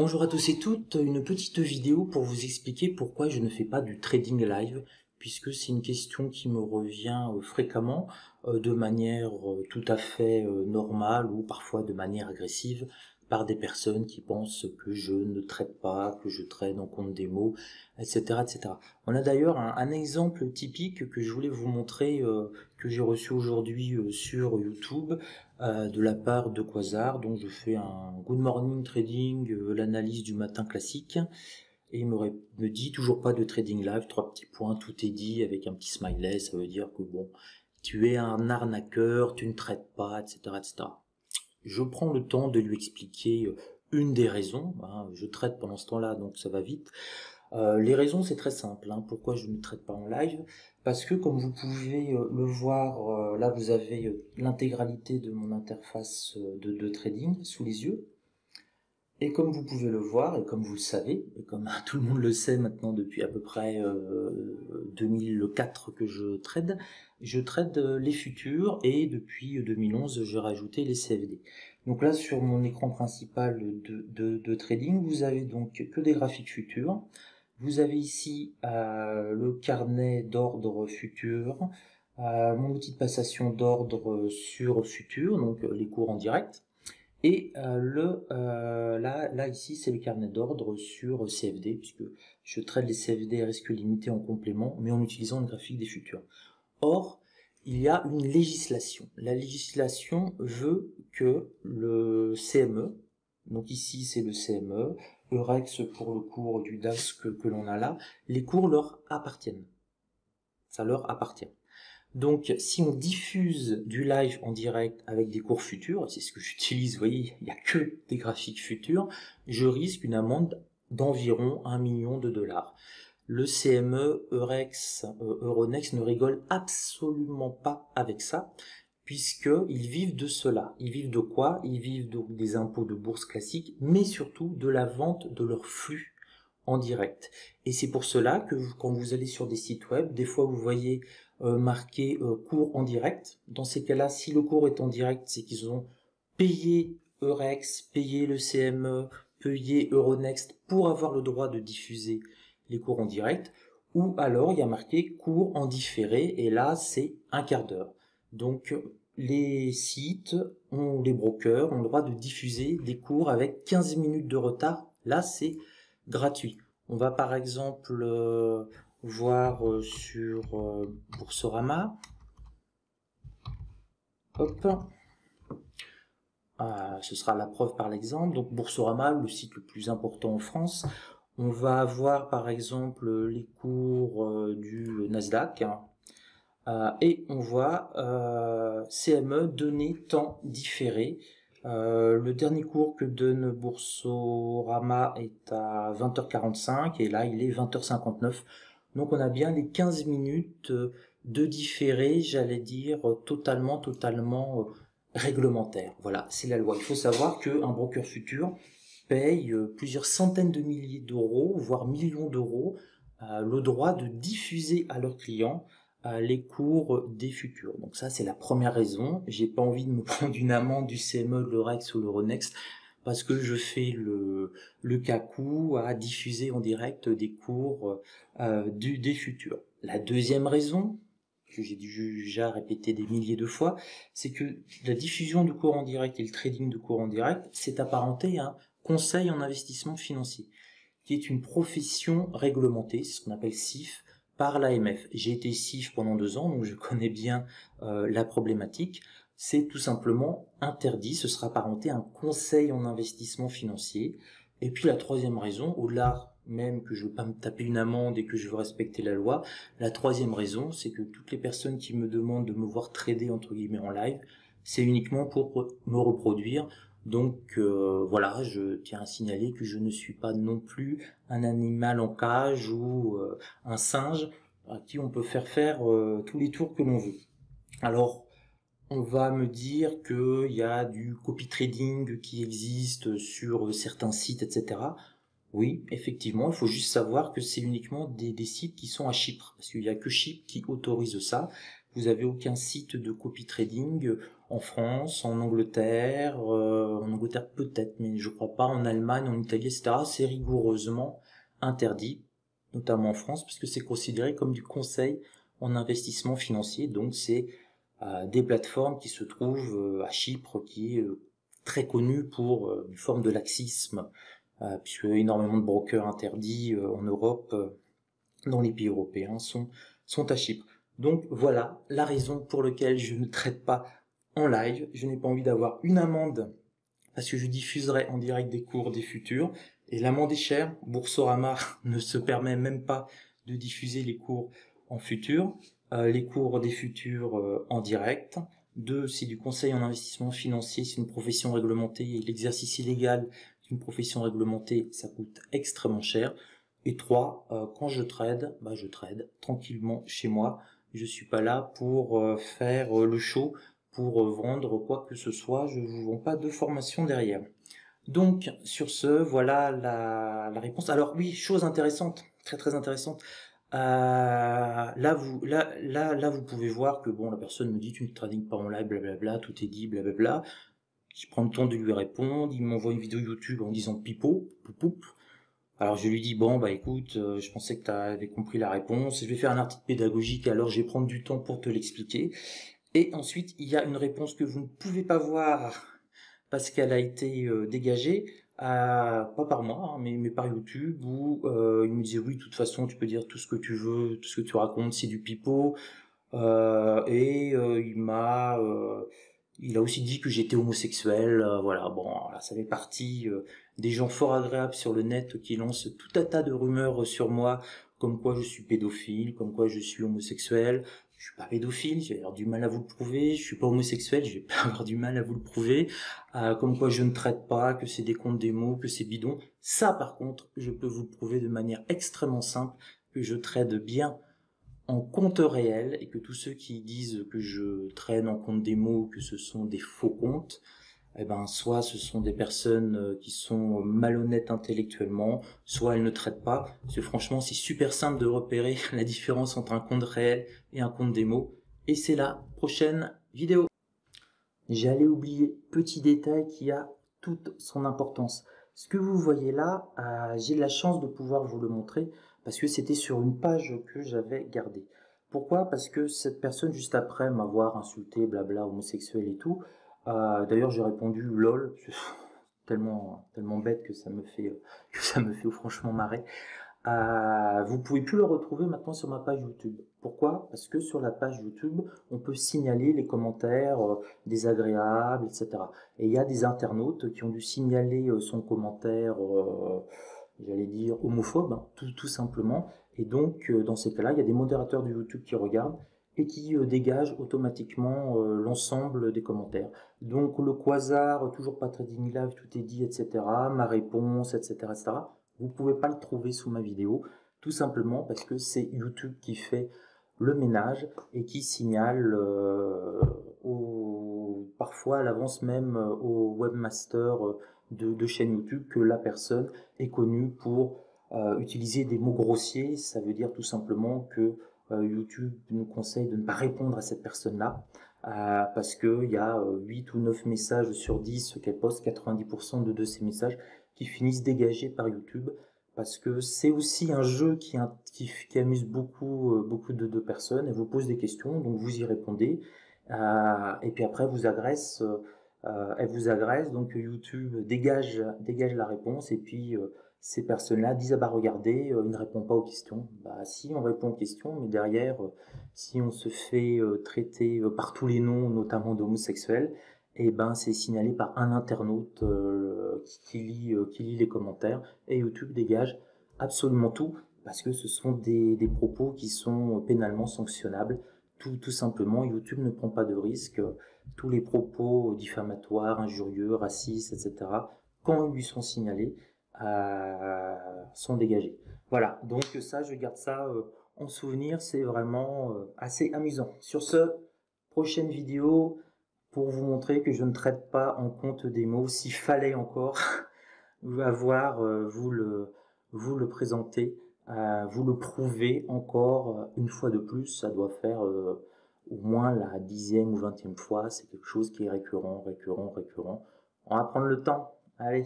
Bonjour à tous et toutes, une petite vidéo pour vous expliquer pourquoi je ne fais pas du trading live, puisque c'est une question qui me revient fréquemment, de manière tout à fait normale ou parfois de manière agressive, par des personnes qui pensent que je ne trade pas, que je trade en compte démo, etc. etc. On a d'ailleurs un exemple typique que je voulais vous montrer, que j'ai reçu aujourd'hui sur YouTube, de la part de Quasar, dont je fais un good morning trading, l'analyse du matin classique, et il me dit toujours pas de trading live, 3 petits points, tout est dit avec un petit smiley, ça veut dire que bon, tu es un arnaqueur, tu ne traites pas, etc., etc. Je prends le temps de lui expliquer une des raisons, hein, je traite pendant ce temps-là, donc ça va vite. Les raisons, c'est très simple, hein, pourquoi je ne traite pas en live, parce que comme vous pouvez le voir, là vous avez l'intégralité de mon interface de trading sous les yeux, et comme vous pouvez le voir, et comme vous le savez, et comme tout le monde le sait maintenant depuis à peu près 2004 que je trade les futurs, et depuis 2011 j'ai rajouté les CFD. Donc là sur mon écran principal de trading, vous avez donc que des graphiques futurs. Vous avez ici le carnet d'ordre futur, mon outil de passation d'ordre sur futur, donc les cours en direct. Et là ici c'est le carnet d'ordre sur CFD, puisque je traite les CFD à risque limité en complément, mais en utilisant le graphique des futurs. Or, il y a une législation. La législation veut que le CME, donc ici c'est le CME, Eurex pour le cours du DAX que l'on a là, les cours leur appartiennent. Ça leur appartient. Donc, si on diffuse du live en direct avec des cours futurs, c'est ce que j'utilise, vous voyez, il n'y a que des graphiques futurs, je risque une amende d'environ 1 million de dollars. Le CME, Eurex, Euronext ne rigole absolument pas avec ça, puisqu'ils vivent de cela. Ils vivent de quoi? Ils vivent donc des impôts de bourse classiques, mais surtout de la vente de leurs flux en direct. Et c'est pour cela que quand vous allez sur des sites web, des fois vous voyez marqué cours en direct. Dans ces cas-là, si le cours est en direct, c'est qu'ils ont payé Eurex, payé le CME, payé Euronext pour avoir le droit de diffuser les cours en direct. Ou alors il y a marqué cours en différé, et là c'est un quart d'heure. Donc les sites, les brokers ont le droit de diffuser des cours avec 15 minutes de retard. Là c'est gratuit. On va par exemple voir sur Boursorama. Hop. Ce sera la preuve par l'exemple. Donc Boursorama, le site le plus important en France. On va avoir par exemple les cours du Nasdaq. Et on voit CME donner temps différé. Le dernier cours que donne Boursorama est à 20h45 et là il est 20h59. Donc on a bien les 15 minutes de différé, j'allais dire totalement réglementaire. Voilà, c'est la loi. Il faut savoir qu'un broker futur paye plusieurs centaines de milliers d'euros, voire millions d'euros, le droit de diffuser à leurs clients les cours des futurs. Donc ça, c'est la première raison. J'ai pas envie de me prendre une amende du CME, de l'Eurex ou l'Euronext parce que je fais le cacou à diffuser en direct des cours des futurs. La deuxième raison, que j'ai déjà répété des milliers de fois, c'est que la diffusion de cours en direct et le trading de cours en direct, c'est apparenté à un conseil en investissement financier, qui est une profession réglementée, c'est ce qu'on appelle CIF, par l'AMF. J'ai été CIF pendant 2 ans, donc je connais bien la problématique. C'est tout simplement interdit, ce sera apparenté à un conseil en investissement financier. Et puis la troisième raison, au-delà même que je veux pas me taper une amende et que je veux respecter la loi, la troisième raison, c'est que toutes les personnes qui me demandent de me voir trader entre guillemets en live, c'est uniquement pour me reproduire. Donc voilà, je tiens à signaler que je ne suis pas non plus un animal en cage ou un singe à qui on peut faire tous les tours que l'on veut. Alors, on va me dire qu'il y a du copy trading qui existe sur certains sites, etc. Oui, effectivement, il faut juste savoir que c'est uniquement des sites qui sont à Chypre, parce qu'il n'y a que Chypre qui autorise ça. Vous avez aucun site de copy trading en France, en Angleterre peut-être, mais je crois pas, en Allemagne, en Italie, etc. C'est rigoureusement interdit, notamment en France, puisque c'est considéré comme du conseil en investissement financier. Donc c'est des plateformes qui se trouvent à Chypre, qui est très connue pour une forme de laxisme, puisque énormément de brokers interdits en Europe, dans les pays européens, sont à Chypre. Donc voilà la raison pour laquelle je ne traite pas en live. Je n'ai pas envie d'avoir une amende parce que je diffuserai en direct des cours des futurs. Et l'amende est chère. Boursorama ne se permet même pas de diffuser les cours en futur. Les cours des futurs en direct. 2, c'est du conseil en investissement financier, c'est une profession réglementée et l'exercice illégal d'une profession réglementée, ça coûte extrêmement cher. Et 3, quand je trade tranquillement chez moi. Je suis pas là pour faire le show, pour vendre quoi que ce soit. Je vous vends pas de formation derrière. Donc sur ce, voilà la réponse. Alors oui, chose intéressante, très très intéressante. Là vous pouvez voir que bon, la personne me dit tu ne trading pas en live, blablabla, tout est dit, blablabla. Je prends le temps de lui répondre. Il m'envoie une vidéo YouTube en disant pipo, poup. Alors je lui dis bon bah écoute, je pensais que tu avais compris la réponse. Je vais faire un article pédagogique, alors je vais prendre du temps pour te l'expliquer. Et ensuite il y a une réponse que vous ne pouvez pas voir parce qu'elle a été dégagée, pas par moi, hein, mais par YouTube, où il me disait oui, de toute façon, tu peux dire tout ce que tu veux, tout ce que tu racontes, c'est du pipeau. Il a aussi dit que j'étais homosexuel. Voilà, bon, là, ça fait partie des gens fort agréables sur le net qui lancent tout un tas de rumeurs sur moi, comme quoi je suis pédophile, comme quoi je suis homosexuel. Je suis pas pédophile, j'ai avoir du mal à vous le prouver. Je suis pas homosexuel, je vais pas avoir du mal à vous le prouver. Comme quoi je ne traite pas, que c'est des comptes démos, que c'est bidon. Ça, par contre, je peux vous le prouver de manière extrêmement simple, que je traite bien en compte réel et que tous ceux qui disent que je traîne en compte démo, que ce sont des faux comptes, eh ben, soit ce sont des personnes qui sont malhonnêtes intellectuellement, soit elles ne traitent pas. Parce que franchement, c'est super simple de repérer la différence entre un compte réel et un compte démo. Et c'est la prochaine vidéo. J'allais oublier, petit détail qui a toute son importance. Ce que vous voyez là, j'ai de la chance de pouvoir vous le montrer parce que c'était sur une page que j'avais gardée. Pourquoi? Parce que cette personne, juste après m'avoir insulté, blabla, homosexuel et tout, d'ailleurs j'ai répondu lol, tellement bête que ça me fait franchement marrer. Vous pouvez plus le retrouver maintenant sur ma page YouTube. Pourquoi? Parce que sur la page YouTube, on peut signaler les commentaires désagréables, etc. Et il y a des internautes qui ont dû signaler son commentaire, j'allais dire homophobe, hein, tout simplement. Et donc, dans ces cas-là, il y a des modérateurs de YouTube qui regardent et qui dégagent automatiquement l'ensemble des commentaires. Donc le quasar, toujours pas trading live, tout est dit, etc. Ma réponse, etc., etc. Vous pouvez pas le trouver sous ma vidéo, tout simplement parce que c'est YouTube qui fait le ménage et qui signale parfois à l'avance même au webmaster de chaîne YouTube que la personne est connue pour utiliser des mots grossiers. Ça veut dire tout simplement que YouTube nous conseille de ne pas répondre à cette personne-là parce que il y a 8 ou 9 messages sur 10 qu'elle poste, 90% de ces messages qui finissent dégagés par YouTube parce que c'est aussi un jeu qui amuse beaucoup de personnes. Elle vous pose des questions, donc vous y répondez et puis après elle vous agresse, donc YouTube dégage la réponse et puis ces personnes-là disent ah bah regardez, il ne répond pas aux questions. Bah si, on répond aux questions, mais derrière, si on se fait traiter par tous les noms, notamment d'homosexuels, et ben c'est signalé par un internaute qui lit les commentaires et YouTube dégage absolument tout parce que ce sont des propos qui sont pénalement sanctionnables. Tout simplement, YouTube ne prend pas de risque. Tous les propos diffamatoires, injurieux, racistes, etc., quand ils lui sont signalés, sont dégagés. Voilà, donc ça, je garde ça en souvenir, c'est vraiment assez amusant. Sur ce, prochaine vidéo pour vous montrer que je ne traite pas en compte des mots, s'il fallait encore avoir vous le présenter, vous le prouver encore une fois de plus, ça doit faire au moins la 10e ou 20e fois, c'est quelque chose qui est récurrent. On va prendre le temps. Allez.